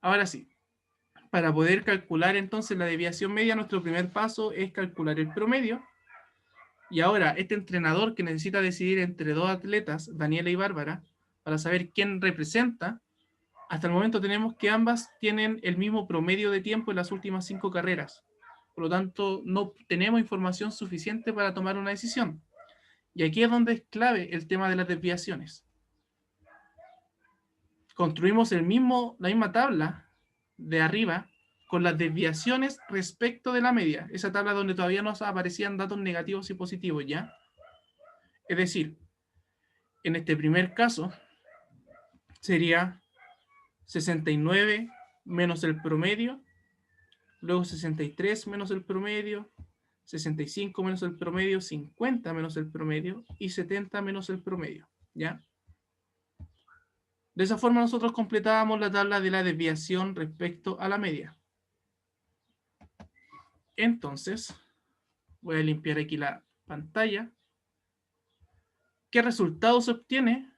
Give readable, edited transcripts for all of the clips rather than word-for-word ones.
Ahora sí, para poder calcular entonces la desviación media, nuestro primer paso es calcular el promedio. Y ahora, este entrenador que necesita decidir entre dos atletas, Daniela y Bárbara, para saber quién representa, hasta el momento tenemos que ambas tienen el mismo promedio de tiempo en las últimas 5 carreras. Por lo tanto, no tenemos información suficiente para tomar una decisión. Y aquí es donde es clave el tema de las desviaciones. Construimos la misma tabla de arriba con las desviaciones respecto de la media. Esa tabla donde todavía nos aparecían datos negativos y positivos, ¿ya? Es decir, en este primer caso sería 69 menos el promedio, luego 63 menos el promedio, 65 menos el promedio, 50 menos el promedio y 70 menos el promedio, ¿ya? De esa forma nosotros completábamos la tabla de la desviación respecto a la media. Entonces, voy a limpiar aquí la pantalla. ¿Qué resultado se obtiene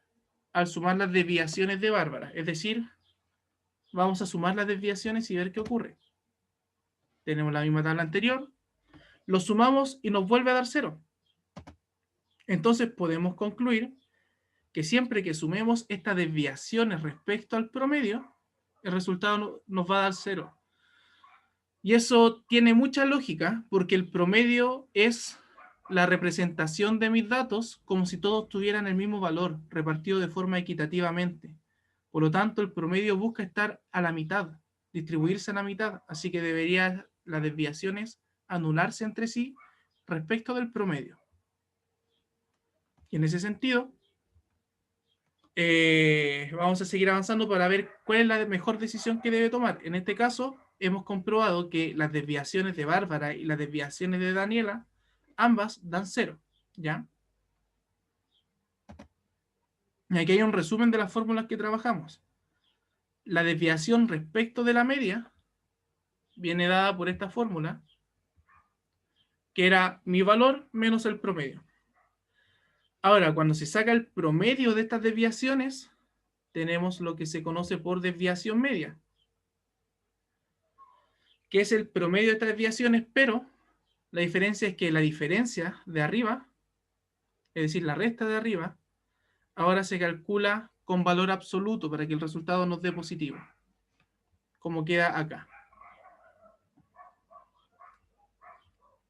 al sumar las desviaciones de Bárbara? Es decir, vamos a sumar las desviaciones y ver qué ocurre. Tenemos la misma tabla anterior, lo sumamos y nos vuelve a dar 0. Entonces podemos concluir que siempre que sumemos estas desviaciones respecto al promedio, el resultado nos va a dar 0. Y eso tiene mucha lógica porque el promedio es la representación de mis datos como si todos tuvieran el mismo valor, repartido de forma equitativamente. Por lo tanto, el promedio busca estar a la mitad, distribuirse a la mitad, así que deberían las desviaciones anularse entre sí respecto del promedio. Y en ese sentido, vamos a seguir avanzando para ver cuál es la mejor decisión que debe tomar. En este caso, hemos comprobado que las desviaciones de Bárbara y las desviaciones de Daniela, ambas dan 0, ¿ya? Y aquí hay un resumen de las fórmulas que trabajamos. La desviación respecto de la media viene dada por esta fórmula, que era mi valor menos el promedio. Ahora, cuando se saca el promedio de estas desviaciones, tenemos lo que se conoce por desviación media, que es el promedio de estas desviaciones, pero la diferencia es que la diferencia de arriba, es decir, la resta de arriba, ahora se calcula con valor absoluto para que el resultado nos dé positivo, como queda acá.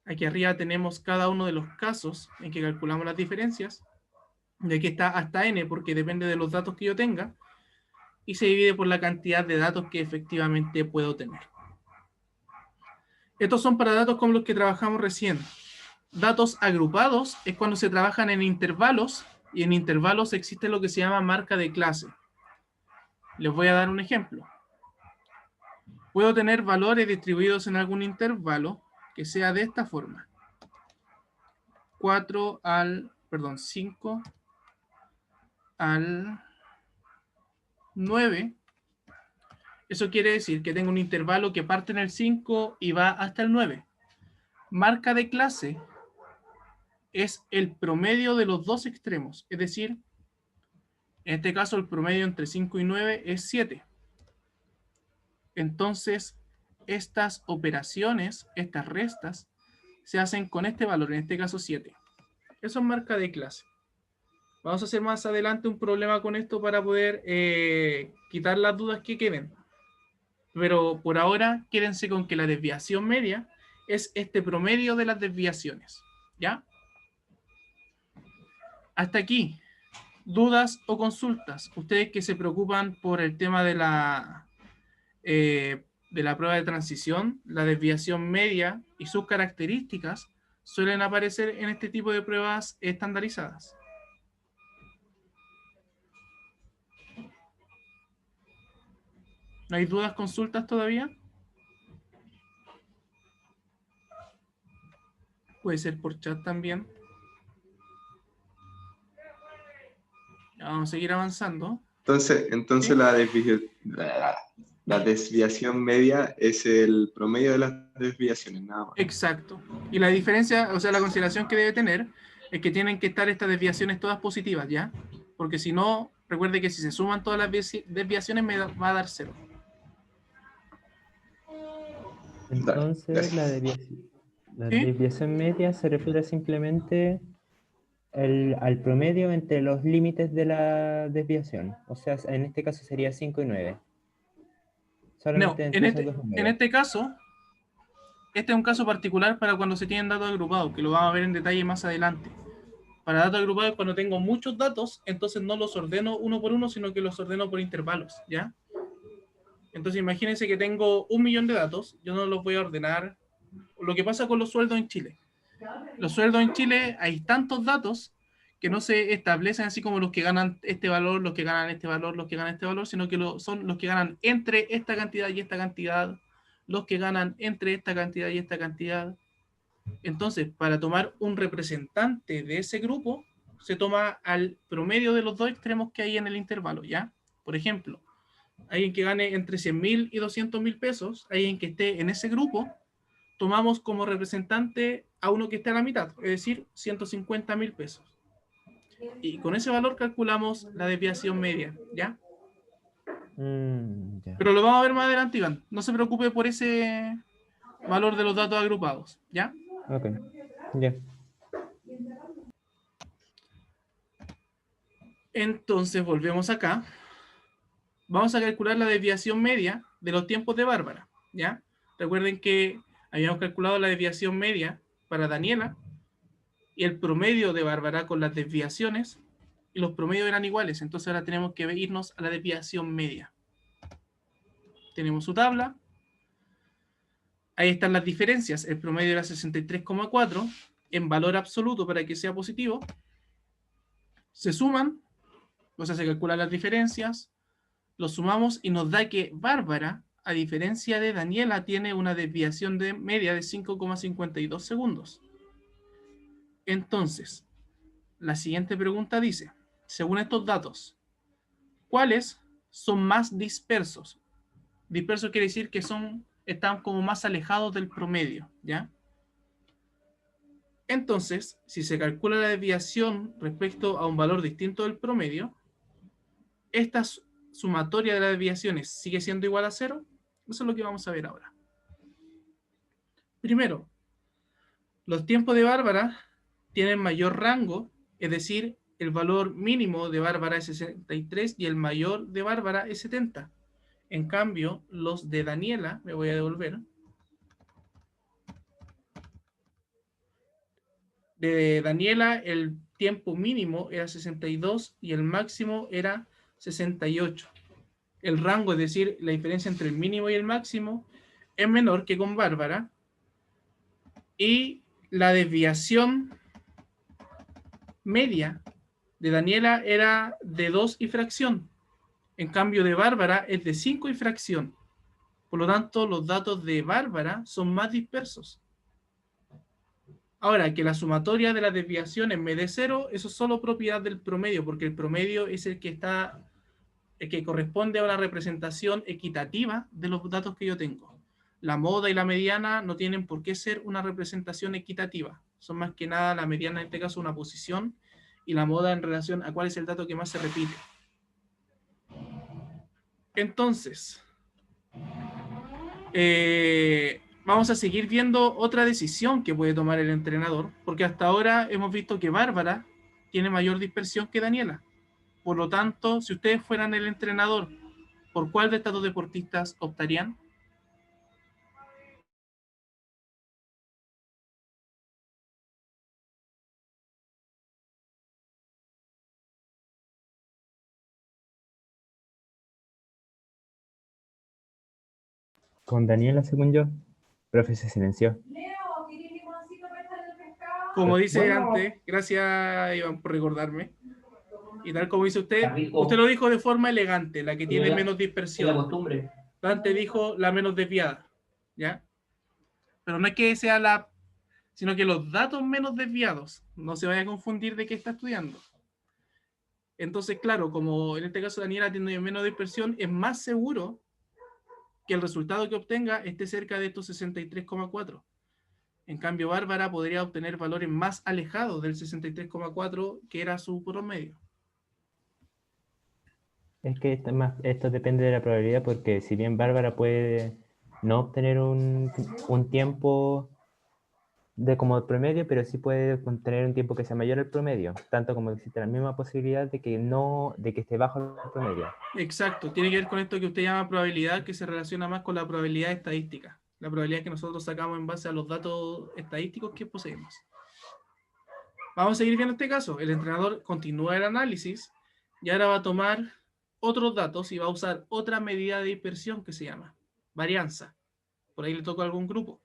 Aquí arriba tenemos cada uno de los casos en que calculamos las diferencias, y aquí está hasta n porque depende de los datos que yo tenga, y se divide por la cantidad de datos que efectivamente puedo tener. Estos son para datos como los que trabajamos recién. Datos agrupados es cuando se trabajan en intervalos, y en intervalos existe lo que se llama marca de clase. Les voy a dar un ejemplo. Puedo tener valores distribuidos en algún intervalo que sea de esta forma. 5 al 9. Eso quiere decir que tengo un intervalo que parte en el 5 y va hasta el 9. Marca de clase es el promedio de los dos extremos. Es decir, en este caso el promedio entre 5 y 9 es 7. Entonces, estas operaciones, estas restas, se hacen con este valor, en este caso 7. Eso es marca de clase. Vamos a hacer más adelante un problema con esto para poder quitar las dudas que queden. Pero por ahora, quédense con que la desviación media es este promedio de las desviaciones. ¿Ya? Hasta aquí. ¿Dudas o consultas? Ustedes que se preocupan por el tema de la prueba de transición, la desviación media y sus características suelen aparecer en este tipo de pruebas estandarizadas. ¿No hay dudas, consultas todavía? Puede ser por chat también. Vamos a seguir avanzando. Entonces ¿Sí? la desviación media es el promedio de las desviaciones, nada más. Exacto. Y la diferencia, o sea, la consideración que debe tener es que tienen que estar estas desviaciones todas positivas, ¿ya? Porque si no, recuerde que si se suman todas las desviaciones me va a dar 0. Entonces, gracias. la ¿Sí? desviación media se refiere simplemente al promedio entre los límites de la desviación. O sea, en este caso sería 5 y 9. No, Solamente entre esos dos en números. este caso, este es un caso particular para cuando se tienen datos agrupados, que lo vamos a ver en detalle más adelante. Para datos agrupados, cuando tengo muchos datos, entonces no los ordeno uno por uno, sino que los ordeno por intervalos, ¿ya? Entonces imagínense que tengo 1 millón de datos, yo no los voy a ordenar. Lo que pasa con los sueldos en Chile. Los sueldos en Chile hay tantos datos que no se establecen así como los que ganan este valor, los que ganan este valor, los que ganan este valor, sino que son los que ganan entre esta cantidad y esta cantidad, los que ganan entre esta cantidad y esta cantidad. Entonces, para tomar un representante de ese grupo, se toma al promedio de los dos extremos que hay en el intervalo, ¿ya? Por ejemplo, alguien que gane entre 100.000 y 200.000 pesos, alguien que esté en ese grupo, tomamos como representante a uno que esté a la mitad, es decir, 150.000 pesos. Y con ese valor calculamos la desviación media, ¿ya? Ya. Pero lo vamos a ver más adelante, Iván. No se preocupe por ese valor de los datos agrupados, ¿ya? Ok. Ya. Entonces volvemos acá. Vamos a calcular la desviación media de los tiempos de Bárbara, ¿ya? Recuerden que habíamos calculado la desviación media para Daniela y el promedio de Bárbara con las desviaciones, y los promedios eran iguales, entonces ahora tenemos que irnos a la desviación media. Tenemos su tabla, ahí están las diferencias, el promedio era 63,4 en valor absoluto para que sea positivo, se suman, o sea, se calculan las diferencias, los sumamos y nos da que Bárbara, a diferencia de Daniela, tiene una desviación de media de 5,52 segundos. Entonces, la siguiente pregunta dice, según estos datos, ¿cuáles son más dispersos? Dispersos quiere decir que están como más alejados del promedio, ¿ya? Entonces, si se calcula la desviación respecto a un valor distinto del promedio, esta sumatoria de las desviaciones sigue siendo igual a 0. Eso es lo que vamos a ver ahora. Primero, los tiempos de Bárbara tienen mayor rango, es decir, el valor mínimo de Bárbara es 63 y el mayor de Bárbara es 70. En cambio, los de Daniela, me voy a devolver, de Daniela el tiempo mínimo era 62 y el máximo era 68. El rango, es decir, la diferencia entre el mínimo y el máximo, es menor que con Bárbara. Y la desviación media de Daniela era de 2 y fracción. En cambio de Bárbara es de 5 y fracción. Por lo tanto, los datos de Bárbara son más dispersos. Ahora, que la sumatoria de las desviaciones me dé 0, eso es solo propiedad del promedio, porque el promedio es el que corresponde a una representación equitativa de los datos que yo tengo. La moda y la mediana no tienen por qué ser una representación equitativa. Son más que nada la mediana, en este caso, una posición, y la moda en relación a cuál es el dato que más se repite. Entonces, vamos a seguir viendo otra decisión que puede tomar el entrenador, porque hasta ahora hemos visto que Bárbara tiene mayor dispersión que Daniela. Por lo tanto, si ustedes fueran el entrenador, ¿por cuál de estas dos deportistas optarían? Con Daniela, según yo. Profe se silenció. Como dice Bueno, antes, gracias Iván por recordarme. Y tal como dice está usted, rico. usted lo dijo de forma elegante, la que tiene menos Es la dispersión. costumbre. Dante dijo la menos desviada, ¿ya? Pero no es que sea la, sino que los datos menos desviados. No se vaya a confundir de qué está estudiando. Entonces, claro, como en este caso Daniela tiene menos dispersión, es más seguro que el resultado que obtenga esté cerca de estos 63,4. En cambio, Bárbara podría obtener valores más alejados del 63,4 que era su promedio. Es que esto depende de la probabilidad porque si bien Bárbara puede no obtener un tiempo de como promedio, pero sí puede tener un tiempo que sea mayor al promedio, tanto como existe la misma posibilidad de que no, de que esté bajo el promedio. Exacto, tiene que ver con esto que usted llama probabilidad, que se relaciona más con la probabilidad estadística, la probabilidad que nosotros sacamos en base a los datos estadísticos que poseemos. Vamos a seguir viendo este caso. El entrenador continúa el análisis y ahora va a tomar otros datos y va a usar otra medida de dispersión que se llama varianza. Por ahí le toca a algún grupo.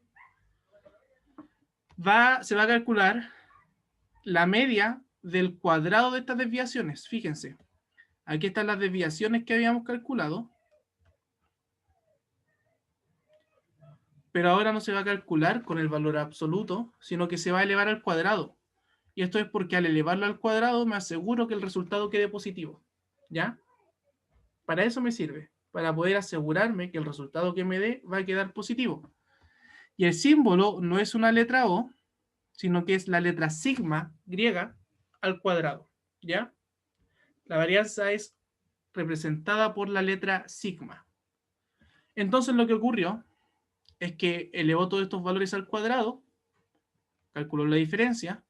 Se va a calcular la media del cuadrado de estas desviaciones. Fíjense, aquí están las desviaciones que habíamos calculado, pero ahora no se va a calcular con el valor absoluto, sino que se va a elevar al cuadrado. Y esto es porque al elevarlo al cuadrado me aseguro que el resultado quede positivo. ¿Ya? Para eso me sirve, para poder asegurarme que el resultado que me dé va a quedar positivo. Y el símbolo no es una letra O, sino que es la letra sigma griega al cuadrado. ¿Ya? La varianza es representada por la letra sigma. Entonces lo que ocurrió es que elevó todos estos valores al cuadrado, calculó la diferencia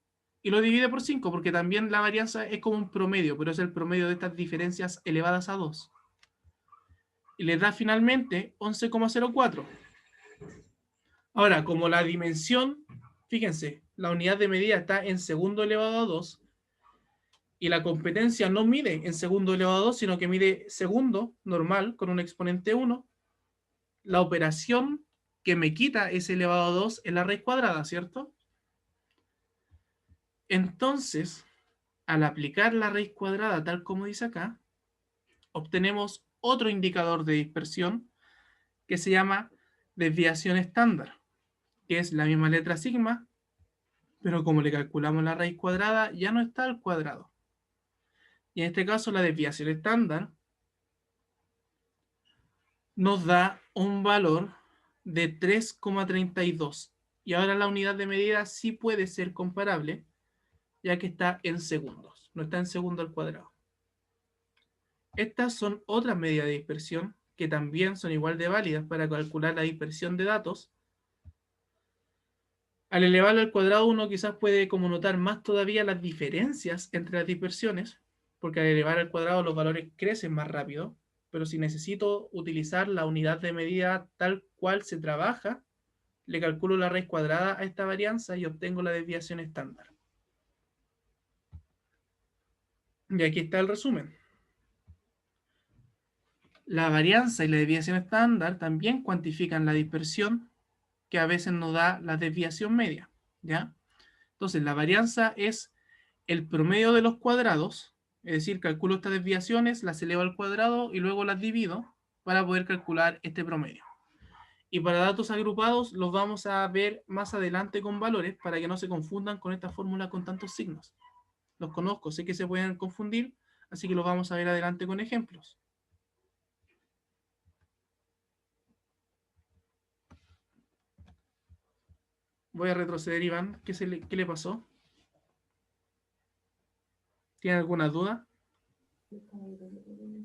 y lo divide por 5, porque también la varianza es como un promedio, pero es el promedio de estas diferencias elevadas a 2. Y les da finalmente 11,04. Ahora, como la dimensión, fíjense, la unidad de medida está en segundo elevado a 2 y la competencia no mide en segundo elevado a 2, sino que mide segundo normal con un exponente 1. La operación que me quita ese elevado a 2 es la raíz cuadrada, ¿cierto? Entonces, al aplicar la raíz cuadrada tal como dice acá, obtenemos otro indicador de dispersión que se llama desviación estándar, que es la misma letra sigma, pero como le calculamos la raíz cuadrada, ya no está al cuadrado. Y en este caso la desviación estándar nos da un valor de 3,32. Y ahora la unidad de medida sí puede ser comparable, ya que está en segundos, no está en segundo al cuadrado. Estas son otras medidas de dispersión que también son igual de válidas para calcular la dispersión de datos. Al elevarlo al cuadrado uno quizás puede como notar más todavía las diferencias entre las dispersiones, porque al elevar al cuadrado los valores crecen más rápido, pero si necesito utilizar la unidad de medida tal cual se trabaja, le calculo la raíz cuadrada a esta varianza y obtengo la desviación estándar. Y aquí está el resumen. La varianza y la desviación estándar también cuantifican la dispersión que a veces nos da la desviación media, ¿ya? Entonces, la varianza es el promedio de los cuadrados, es decir, calculo estas desviaciones, las elevo al cuadrado y luego las divido para poder calcular este promedio. Y para datos agrupados los vamos a ver más adelante con valores para que no se confundan con esta fórmula con tantos signos. Los conozco, sé que se pueden confundir, así que los vamos a ver adelante con ejemplos. Voy a retroceder, Iván. ¿Qué le pasó? ¿Tiene alguna duda?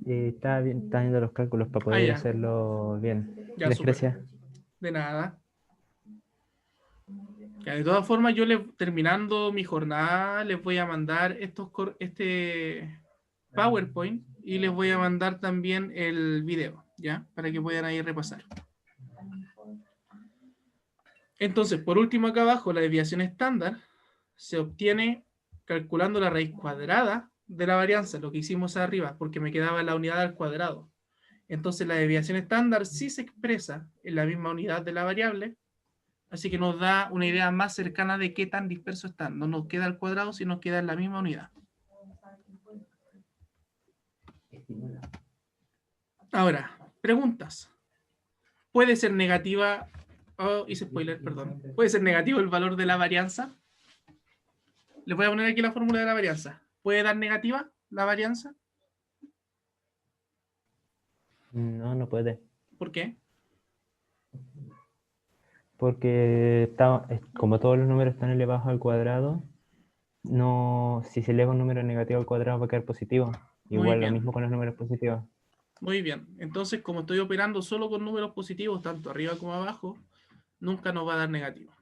Está viendo los cálculos para Ah, poder ya. hacerlo bien. Ya, súper. Gracias. De nada. Ya, de todas formas, terminando mi jornada, les voy a mandar este PowerPoint y les voy a mandar también el video, ¿ya? Para que puedan ahí repasar. Entonces, por último, acá abajo, la desviación estándar se obtiene calculando la raíz cuadrada de la varianza, lo que hicimos arriba, porque me quedaba la unidad al cuadrado. Entonces, la desviación estándar sí se expresa en la misma unidad de la variable, así que nos da una idea más cercana de qué tan disperso está. No nos queda al cuadrado, sino queda en la misma unidad. Ahora, preguntas. ¿Puede ser negativa? Oh, hice spoiler, perdón. ¿Puede ser negativo el valor de la varianza? Les voy a poner aquí la fórmula de la varianza. ¿Puede dar negativa la varianza? No, no puede. ¿Por qué? Porque como todos los números están elevados al cuadrado, no, si se eleva un número negativo al cuadrado va a quedar positivo. Muy Igual lo bien. mismo con los números positivos. Muy bien. Entonces, como estoy operando solo con números positivos, tanto arriba como abajo, nunca nos va a dar negativo.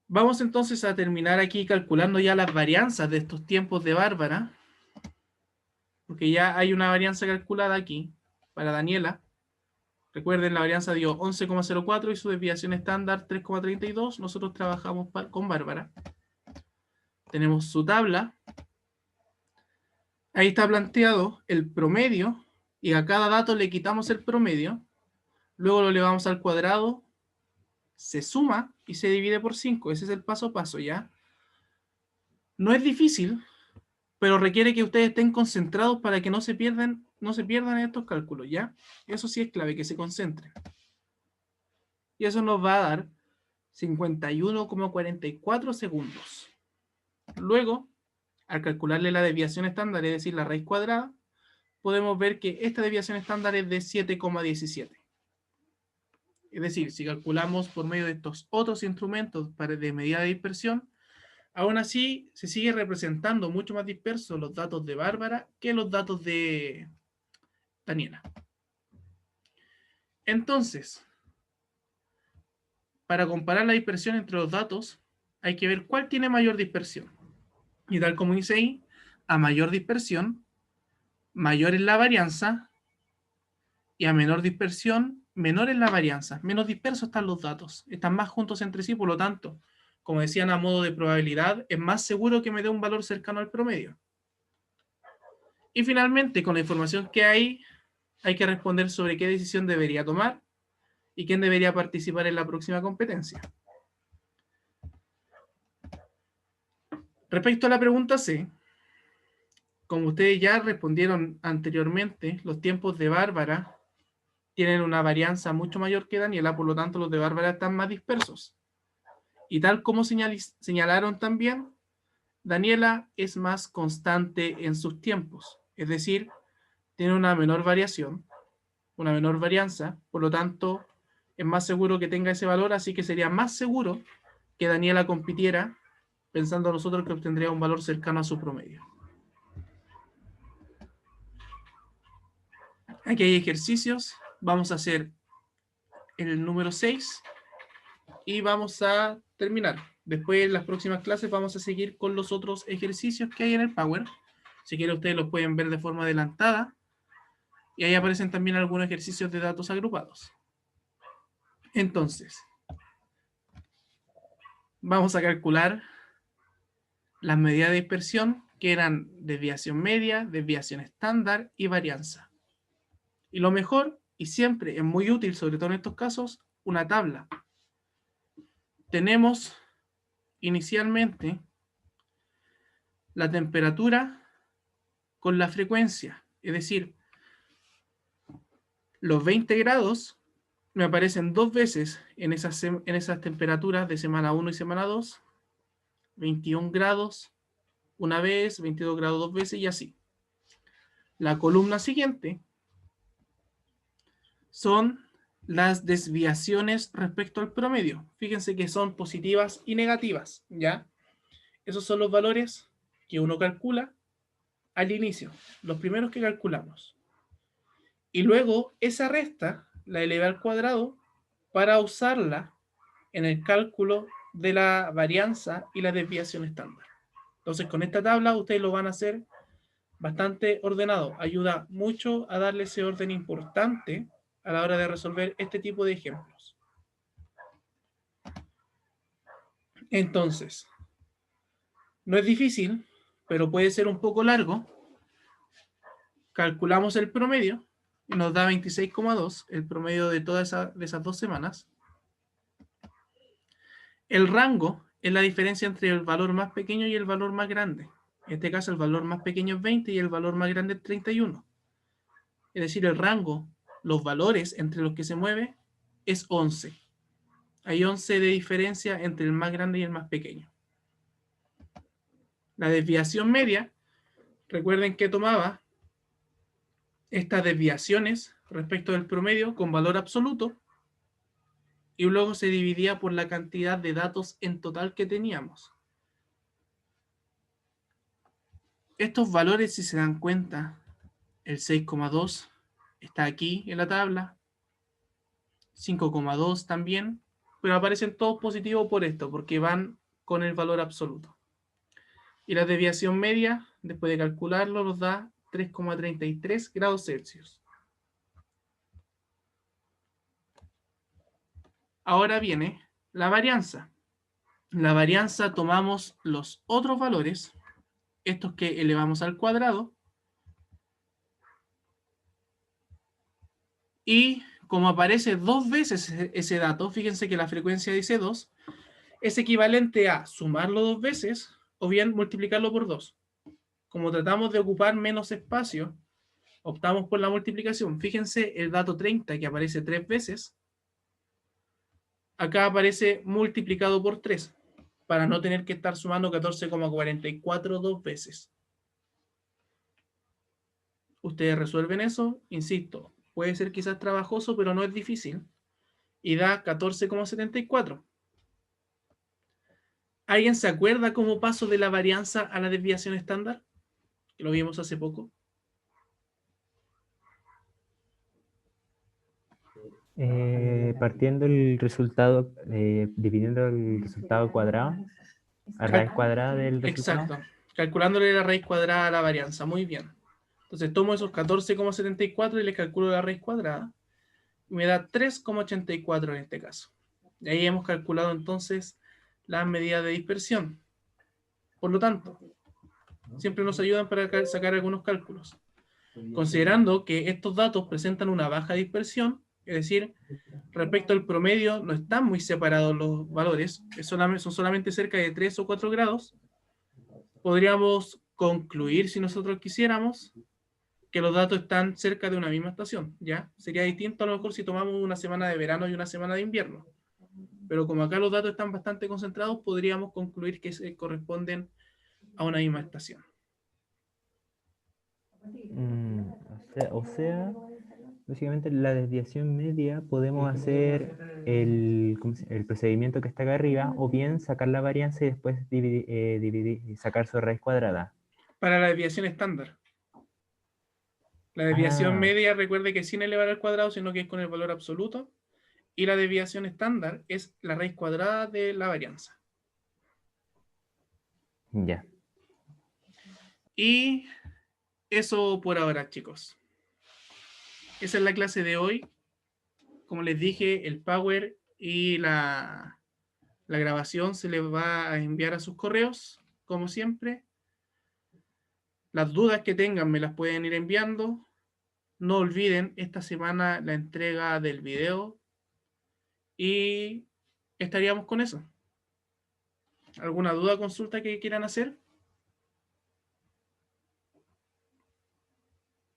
Vamos entonces a terminar aquí calculando ya las varianzas de estos tiempos de Bárbara, porque ya hay una varianza calculada aquí para Daniela. Recuerden, la varianza dio 11,04 y su desviación estándar 3,32. Nosotros trabajamos con Bárbara. Tenemos su tabla. Ahí está planteado el promedio y a cada dato le quitamos el promedio. Luego lo elevamos al cuadrado, se suma y se divide por 5. Ese es el paso a paso, ¿ya? No es difícil, pero requiere que ustedes estén concentrados para que no se pierdan estos cálculos, ¿ya? Eso sí es clave, que se concentren. Y eso nos va a dar 51,44 segundos. Luego, al calcularle la desviación estándar, es decir, la raíz cuadrada, podemos ver que esta desviación estándar es de 7,17. Es decir, si calculamos por medio de estos otros instrumentos de medida de dispersión, aún así se sigue representando mucho más dispersos los datos de Bárbara que los datos de Daniela. Entonces, para comparar la dispersión entre los datos, hay que ver cuál tiene mayor dispersión. Y tal como dice ahí, a mayor dispersión, mayor es la varianza, y a menor dispersión, menor es la varianza. Menos dispersos están los datos, están más juntos entre sí, por lo tanto, como decían a modo de probabilidad, es más seguro que me dé un valor cercano al promedio. Y finalmente, con la información que hay que responder sobre qué decisión debería tomar y quién debería participar en la próxima competencia. Respecto a la pregunta C, como ustedes ya respondieron anteriormente, los tiempos de Bárbara tienen una varianza mucho mayor que Daniela, por lo tanto los de Bárbara están más dispersos. Y tal como señalaron también, Daniela es más constante en sus tiempos, es decir, tiene una menor variación, una menor varianza, por lo tanto es más seguro que tenga ese valor, así que sería más seguro que Daniela compitiera, pensando nosotros que obtendría un valor cercano a su promedio. Aquí hay ejercicios, vamos a hacer el número 6 y vamos a terminar. Después en las próximas clases vamos a seguir con los otros ejercicios que hay en el Power. Si quieren ustedes los pueden ver de forma adelantada. Y ahí aparecen también algunos ejercicios de datos agrupados. Entonces, vamos a calcular las medidas de dispersión, que eran desviación media, desviación estándar y varianza. Y lo mejor, y siempre es muy útil, sobre todo en estos casos, una tabla. Tenemos inicialmente la temperatura con la frecuencia, es decir, los 20 grados me aparecen dos veces en esas temperaturas de semana 1 y semana 2, 21 grados una vez, 22 grados dos veces y así. La columna siguiente son las desviaciones respecto al promedio. Fíjense que son positivas y negativas, ¿ya? Esos son los valores que uno calcula al inicio, los primeros que calculamos. Y luego esa resta la elevé al cuadrado para usarla en el cálculo de la varianza y la desviación estándar. Entonces, con esta tabla ustedes lo van a hacer bastante ordenado. Ayuda mucho a darle ese orden importante a la hora de resolver este tipo de ejemplos. Entonces, no es difícil, pero puede ser un poco largo. Calculamos el promedio y nos da 26,2, el promedio de todas esas 2 semanas. El rango es la diferencia entre el valor más pequeño y el valor más grande. En este caso, el valor más pequeño es 20 y el valor más grande es 31. Es decir, el rango, los valores entre los que se mueve, es 11. Hay 11 de diferencia entre el más grande y el más pequeño. La desviación media, recuerden que tomaba estas desviaciones respecto del promedio con valor absoluto y luego se dividía por la cantidad de datos en total que teníamos. Estos valores, si se dan cuenta, El 6,2 está aquí en la tabla. 5,2 también, pero aparecen todos positivos por esto, porque van con el valor absoluto. Y la desviación media, después de calcularlo, nos da 3,33 grados Celsius. Ahora viene la varianza. La varianza tomamos los otros valores, estos que elevamos al cuadrado, y como aparece 2 veces ese dato, fíjense que la frecuencia dice 2, es equivalente a sumarlo 2 veces o bien multiplicarlo por 2. Como tratamos de ocupar menos espacio, optamos por la multiplicación. Fíjense el dato 30 que aparece 3 veces. Acá aparece multiplicado por 3, para no tener que estar sumando 14,44 2 veces. Ustedes resuelven eso, insisto, puede ser quizás trabajoso, pero no es difícil. Y da 14,74. ¿Alguien se acuerda cómo paso de la varianza a la desviación estándar? Que lo vimos hace poco. Partiendo el resultado, dividiendo el resultado cuadrado, a raíz cuadrada del resultado. Exacto. Calculándole la raíz cuadrada a la varianza. Muy bien. Entonces tomo esos 14,74 y les calculo la raíz cuadrada. Y me da 3,84 en este caso. Y ahí hemos calculado entonces las medidas de dispersión. Por lo tanto, siempre nos ayudan para sacar algunos cálculos. Considerando que estos datos presentan una baja dispersión, es decir, respecto al promedio no están muy separados los valores, son solamente cerca de 3 o 4 grados, podríamos concluir, si nosotros quisiéramos, que los datos están cerca de una misma estación, ¿ya? Sería distinto a lo mejor si tomamos una semana de verano y una semana de invierno. Pero como acá los datos están bastante concentrados, podríamos concluir que se corresponden a una misma estación. O sea, básicamente la desviación media podemos hacer el procedimiento que está acá arriba, o bien sacar la varianza y después sacar su raíz cuadrada. Para la desviación estándar. La desviación media, recuerde que sin elevar al cuadrado, sino que es con el valor absoluto. Y la desviación estándar es la raíz cuadrada de la varianza. Ya. Y eso por ahora, chicos. Esa es la clase de hoy. Como les dije, el Power y la grabación se les va a enviar a sus correos, como siempre. Las dudas que tengan me las pueden ir enviando. No olviden esta semana la entrega del video. Y estaríamos con eso. ¿Alguna duda o consulta que quieran hacer?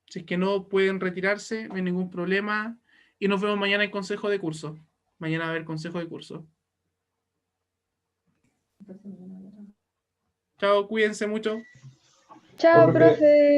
Si es que no pueden retirarse, no hay ningún problema. Y nos vemos mañana en consejo de curso. Mañana va a haber consejo de curso. Chao, cuídense mucho. Chao, profe.